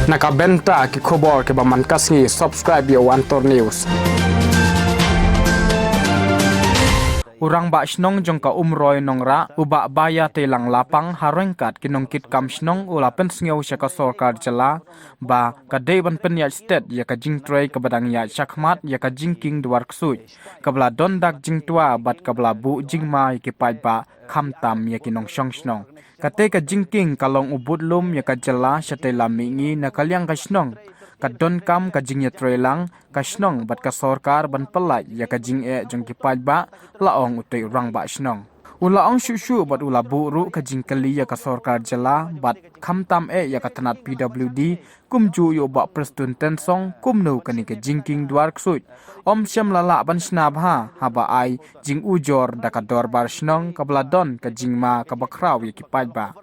Nakabenta ki khobor ke baman kasngi subscribe yo Antor News. Urang ba snong jong ka umroy nongra uba baya telang lapang harengkat kinongkit kam snong ulapen sngew syaka sorkar jala ba kadai ban penya state ya ka jingtrai ka badang ya chakmat ya ka jingking duar ksui kabla dondak jingtua bat kabla bu jingma ki pai ba khamtam ya kinong shong snong kate ka jingking kalong ubudlum ya ka jala shatela mingi na kalyang ka snong kadon kam ka jingya trelang ka snong bat ka sorkar ban pelai ya ka jing jong ki pai ba laong utei rang ba snong ulaong shu bat ula buru ka jing kali ya ka sorkar jala bat khamtam ya ka tanat PWD kumju yo ba prestun tensong kumno kani ka jingking duar ksut om syam lala ban snab haba ai jing ujor da ka dor bar snong ka bladon ka jingma ka bakraw ya ki pai ba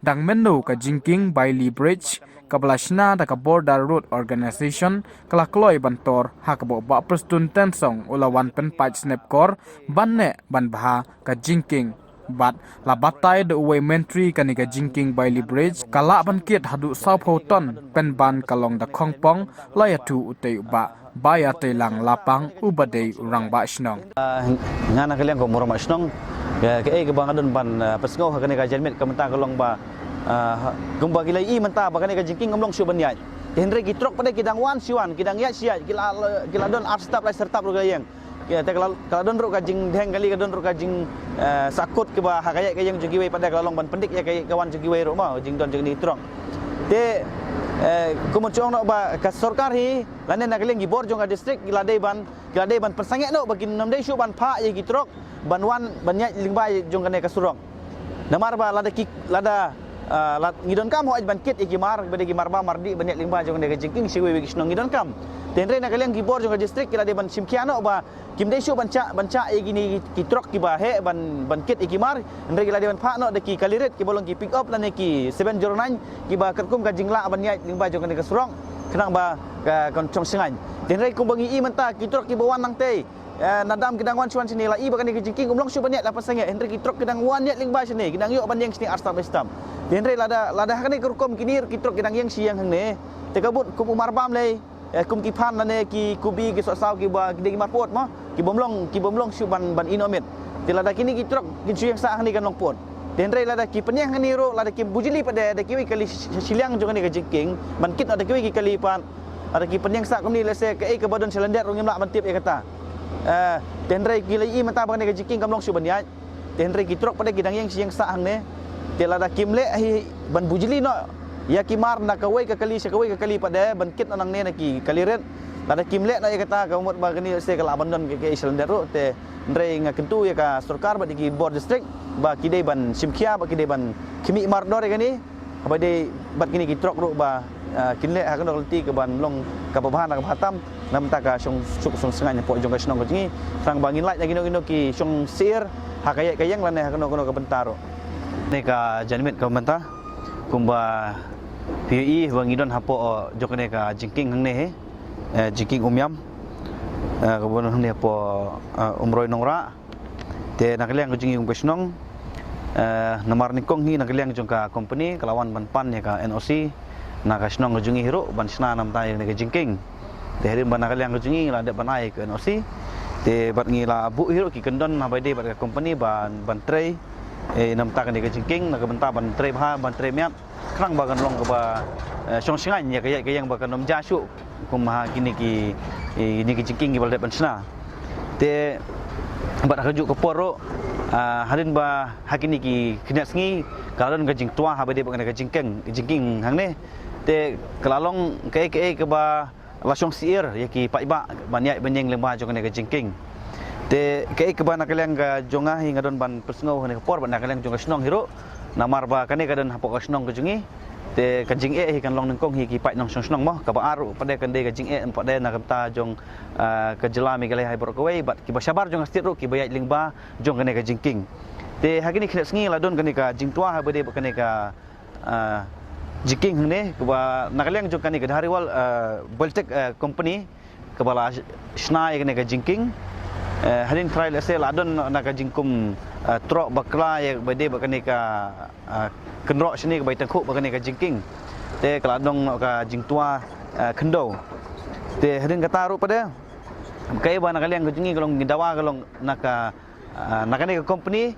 dang menu ka jingking Bailey Bridge kablashna da ka Border Road Organization kala kloy bantor hakabo ba prestun tensong ulawan pen paj snapkor banne ban bha ka jingking bat la batai de way mentry kani ka jingking Bailey Bridge kala ban kiet hadu South Houghton pen ban kalong da khongpong layatu utei ba baya telang lapang ubadei urang ba snong ngana kalian ko murama snong ke ke bangadon ban pesngau kani ka jermit kamenta kalong ba gumba gilai i menta bakane ka jingking ngomlong syu banyai henry gitrok pada kidang wan siwan kidang ya sia gila don arstap lai sertap ro gayeng ke kala don ro ka jing deng kali ka don ro ka jing sakut ke ba hakaya ka yang jugiwei pada kalong ban pendik ya kawan jugiwei ro ma jing don jing ni trok te kumocong no ba ka sarkar hi lanen na kaleng gibor jong ka district giladei ban persangek no bagin namdei syu ban pha ye gitrok ban wan banyai lingbai jong kane ka surong namar ba lada ngidon kam ho ban kit ikimar bade gimar ba mardi banyak lingba jong ne jingking siwe wisnong ngidon kam tenre na kalian gibor jong district kila de ban simkiano ba kimde shu banca gini kitrok ki ba he ban kit ikimar andre kila de ban pha no de ki kaliret ki bolong ki pick up lane ki 709 ki ba katkum ka jingla ban ya lingba jong ne kasrong kenang ba kon chong singan tenre kum bangi i menta kitrok ki bawan nang te nadam kidang wan chuan sini la i bakani ki jingking umlong shu banyak la pasangya henry kitrok kidang wan ya lingba sini kidang yo ban yang sini arstam bestam Henry lada hakane kurkom kinir kitrok kidang yang siang hangne tekabut kum umar bam le kum kipan lane ki kubi ki sosau ki ba kidang marpot mo ki bomlong syu ban inomit tilada kini kitrok kin siang sa hangni kan longpot Henry lada ki penyang hani ro lada ki bujili pada ada kiwi kali siliang jong ni ka jingking ban kit ada kiwi ki kali pan ada ki penyang sa kum ni lese ke badon selender rong imla ban tip e kata Henry ki lai mata ban ni ka jingking kam long syu ban ya Henry kitrok pada kidang yang siang sa hangne telada kimle hi ban bujili no ya kimar na kawai ka kali pada ban kit anang ne na ki kaliret lada kimle na ya kata ka umot ba gani se kala abandon ke islander ro te ndre nga kentu ya ka sarkar ba di board district ba kidai ban simkia ba kidai ban kimi mar dore gani ba de bat kini ki trok ro ba kinle ha kan lti ke ban long ka bahan ka batam nam ta ka song sengai po jong ka snong ko jingi sang bangin lai gino ki song sir ha kaya kayang lane ha kan ka bentaro neka janmit ka menta kumba PI wangidon hapo jokne ka jingking hangne he jingking umyam kabon hangne hapo umroy nongra te nakaliang ko jinging besnong namar nikong hi nakaliang jong ka company kalawan ban pan ya ka NOC na ka snong jungi hiro ban sna nam ta ne ka jingking te herin ban nakaliang ko jingi la de banai ka NOC te bat ngila bu hiro ki kendon na bai de bat ka company ban tray nam ta kan ka jingking na ka benta ban tre bha ban tre miat krang ba kan long ka ba song singan ya ka yang ba kan nom ja shu kum ha kini ki jingking ki bal ban sna te bat ka ju ka poro harin ba hakini ki kena sngi kalon ka jing tua ha ba de ba ka jingking hang ne te kalalong ke ba la song sier ya ki pa ba ban ya ban yang lemba jo ka jingking te ke ban kalian ga jonga hi ngadon ban pesngau hane por ban kalian jonga snong hiro namar ba kane kadon hapo ka snong ka jungi te ka jing hi kan long nengkong hi ki pai nong snong mo ka ba aru pada kan de ka jing pada na kapta jong ka jelami kale hai bor ko wei bat ki ba sabar jong astir ro ki bayat lingba jong kane ka jingking te hakini khnet sngi ladon kane ka jing tua ha bade kane ka jingking hne ka ba nakalian jong kane ka hariwal boltek company ka bala snai kane ka jingking hadin trial ase ladon na ka jingkum trok bakla ya bade bakane ka kenrok sini ka baitang khu bakane ka jingking te keladong nak ka jing tua kendo te hadin kata ru pada kai ba nak kalian kejungi kalong gidawa kalong nak ni ka company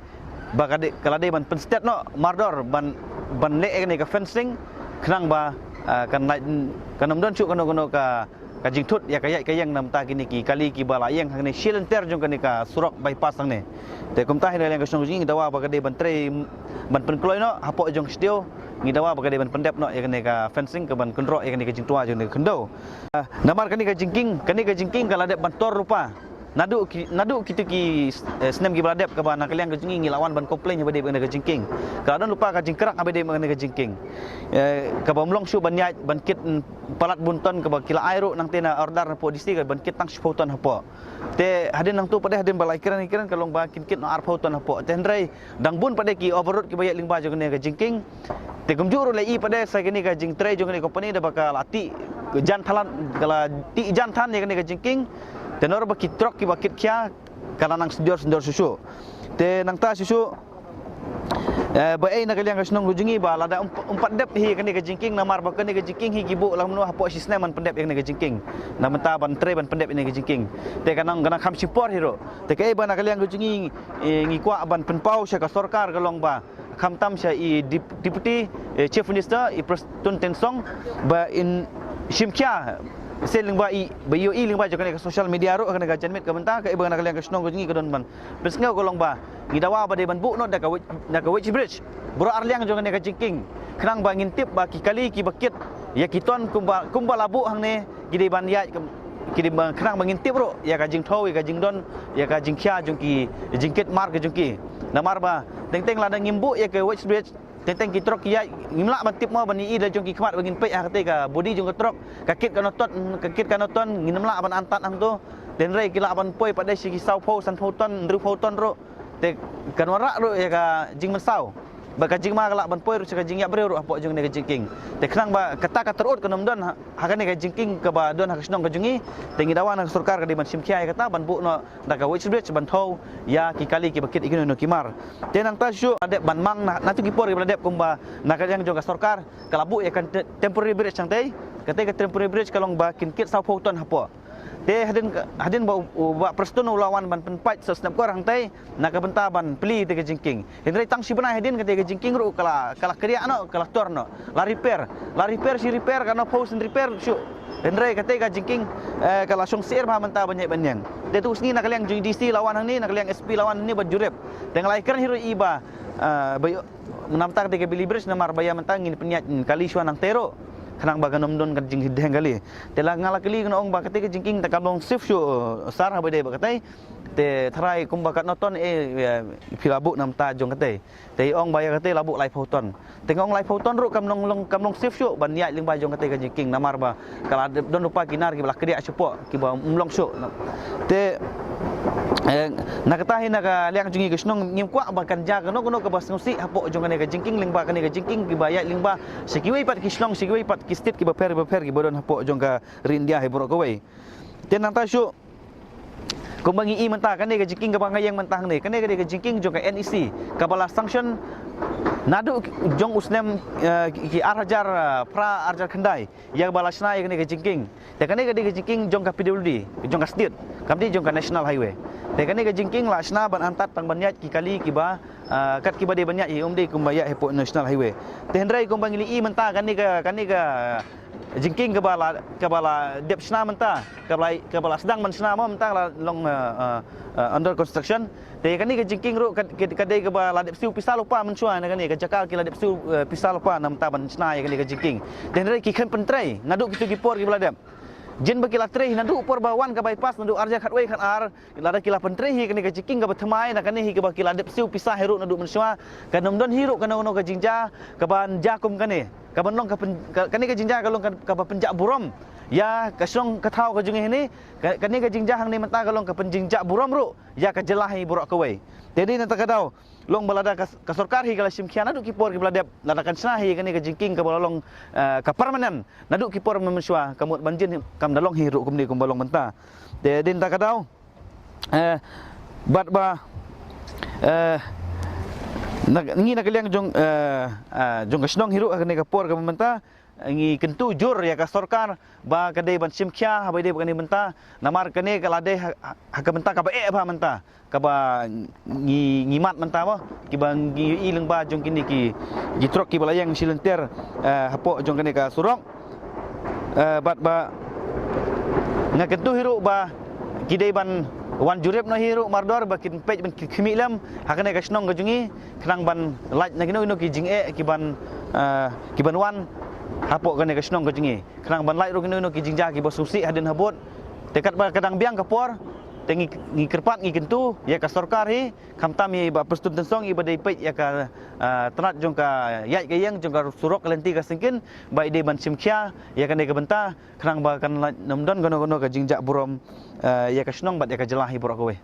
ba kalade ban penstet no mardor ban le ni ka fencing kenang ba kan kanam don chu kano ka jing thut ya kaya kayang nam ta kini ki kali ki bala yang hang ni silenter jong kani ka surok bypass hang ni te kumta hin yang ka song jing dawa ba kade ban tre ban penkloi no hapo jong stiu ngidawa ba kade ban pendep no ya kani ka fencing ka ban kendro ya kani ka jing tua jong ni kendo namar kani ka jingking kala de ban tor rupa nadu kita ki senem gi baladep ka ban kalian ka jinging lawan ban komplain ba de ban ka jingking ka don lupa ka jingkrak ba de ban ka jingking ka bomlong shu ban yai ban kit palat bunton ka ba kila airu nang tena order po disi ka ban kit tang spoton hapo te hadin nang tu pada hadin balai kiran kalong ba kit no ar poton hapo tenrai dang bun pada ki overroad ki bayat lingba jong ka jingking te gumjuru lai pada sa kini ka jing tre jong ni company da bakal lati jan thalan kala ti jan than ni ka jingking tenor ba kitrok ki bakit kya kala nang sendor susu te nang ta susu ba ai nak kalian kasnong lujungi ba lada umpat dep hi kani ka jingking namar ba kani ka jingking hi gibu lah menu hapo sistem man pendep yang ni ka jingking na menta ban tre ban pendep ni ka jingking te kanang kham sipor hiro te kai ba nak kalian lujungi ngi kwa ban penpau sya ka sarkar kalong ba kham tam sya i deputy chief minister i prestun tensong ba in shimkya seling ba i bayo i ling ba jokane ka social media ro kana ka janmet ka benta ka ibang nakalian ka snong gongi ka don ban pesngau kolong ba gidawa ba de ban bu no da ka which bridge bro arliang jokane ka jingking khnang ba ngintip ba ki kali ki bakit ya kiton kumba labu hang ne gidi ban ya ki bang khnang ba ngintip ro ya ka jing thau ya ka jing don ya ka jing khya jongki jingkit mar ka jongki namar ba teng la da ngimbu ya ka which bridge tentang ki trok ya ngimla batip mo bani i da jong ki khmat bangin pe ha ka body jong ka trok kakit ka noton nginamla ban antat ang tu den rei kila ban poi pada si sau phau san phau ton ru phau ton ro te kanwara ro ya ka jing mensau ba ka jing ma kala ban poi ro ka jing ya bre ro apo jong ne ka jingking te khnang ba kata ka terut ka nomdon ha ka ne ka jingking ka ba don ha snong ka jungi te ngidawan ang sarkar ka di ban simkhia ya kata ban bu no da ka which bridge ban thau ya ki kali ki bakit ikino no kimar te nang ta shu adep ban mang na tu ki por ki adep kumba na ka jang jong ka sarkar kalabu ya kan temporary bridge sang te kata ka temporary bridge kalong ba kin kit sau phau ton hapo te hadin ba prestun ulawan ban penpat sa snap ko rang tai na ka benta ban pli te ka jingking henry tang si bana hadin ka te ka jingking ru kala kriya no kala tor no la repair si repair kana post repair shu henry ka te ka jingking kala song sir ba menta banyak banyang te tu sni na kaliang DC lawan hang ni na kaliang SP lawan ni ba jurep teng lai kan hiro iba bayo namtak te ka bilibres na marbaya mentangin penyat kali suan nang tero khanang ba ganom don kan jing hideng kali tela ngala kali kena ong ba kate jingking ta kalong shift shu sar ha bade ba katai te tharai kum ba kat noton philabu nam ta jong kate te ong ba ya kate labu lai photon te ngong lai photon ru kam long shift shu ban ya ling ba jong kate ka jingking namar ba kala don lupa kinar ki bala kedia supo ki ba umlong shu te nakatahin naka liang jungi kesnong ngimkwa bahkan jaga no ka bas ngusi hapo jong ka jingking lingba ka jingking ki bayat lingba sikiwei pat kisnong sikiwei pat kistit ki baper ki bodon hapo jong ka rindia he borok kawai ten nang ta shu kumbangi i mentah kan ka jingking ka bangayang mentah ni kan ka jingking jong ka NEC ka bala sanction nadu jong usnem ki arjar pra arjar kendai yang balasna yang ka jingking te kan ka jingking jong ka PWD jong ka state kamdi jong ka national highway te kan ka jingking la sna ban antat tang banyat ki kali ki ba kat ki ba de banyat i umde kumbaya hepo national highway te hendrai kumbangi i mentah kan ka jingking ke bala dep sna mentah ke bala sedang men sna mo mentah la long under construction te kan ka jingking ru ka de ke bala dep siu pisal lupa mensua kan ka jakal ki la dep siu pisal lupa nam ta ban sna ya kan ka jingking te hendrai ki kan pentrai ngaduk kitu ki por ki bala dep jin bagi la tre nadu por bawan ka bypass nadu arja khatwei khat ar lada kila pentre hi kani ka jiking ka bathmai na kani hi ka baki la dep siu pisah heru nadu mensua ka nomdon hiru ka no ka jingja ka ban jakum kani ka banlong ka kani ka jingja ka long ka penjak burom ya ka song ka thau ka jungi ni kani ka jingja hang ni menta ka long ka penjingjak burom ru ya ka jelahi burok kawai jadi nata ka daw long balada ka sarkar hi kala simkhian nadu ki por ki balada lada kan sna hi kani ka jingking ka balong ka permanen nadu ki por mensua kamut banjin kam dalong hiru kumni kum balong menta de din ta ka daw bat ba ngi na kaliang jong kasnong hiru kani ka por ka menta ngi kentu jur ya ka sorkar ba kadai ban simkhya ba dei ba kani menta namar kani kalade ha menta ka ba ba menta ka ba ngi mat menta ba ki ba ngi ileng ba jong kini ki trok ki balayang silenter hapo jong kani ka surok bat ba ngakentu hiru ba kidai ban wan jurep no hiru mardor ba kin pej ban khimilam hakane ka snong gajungi khnang ban laj na kino ki jinge ki ban wan hapo kane ka snong gajungi khnang ban laj ro kino ki jingja ki bosusi hadin habot tekat ba kadang biang kapor tengi ngi kerpat ngi kentu ya ka sarkar hi khamtam hi ba prestun tensong i ba dei pej ya ka tanat jong ka yai ka yang jong ka surok lenti ka singkin ba ide ban simkhya ya kan de ka benta khnang ba kan namdon gono ka jingjak burom ya ka snong bat ya ka jelahi borok kowe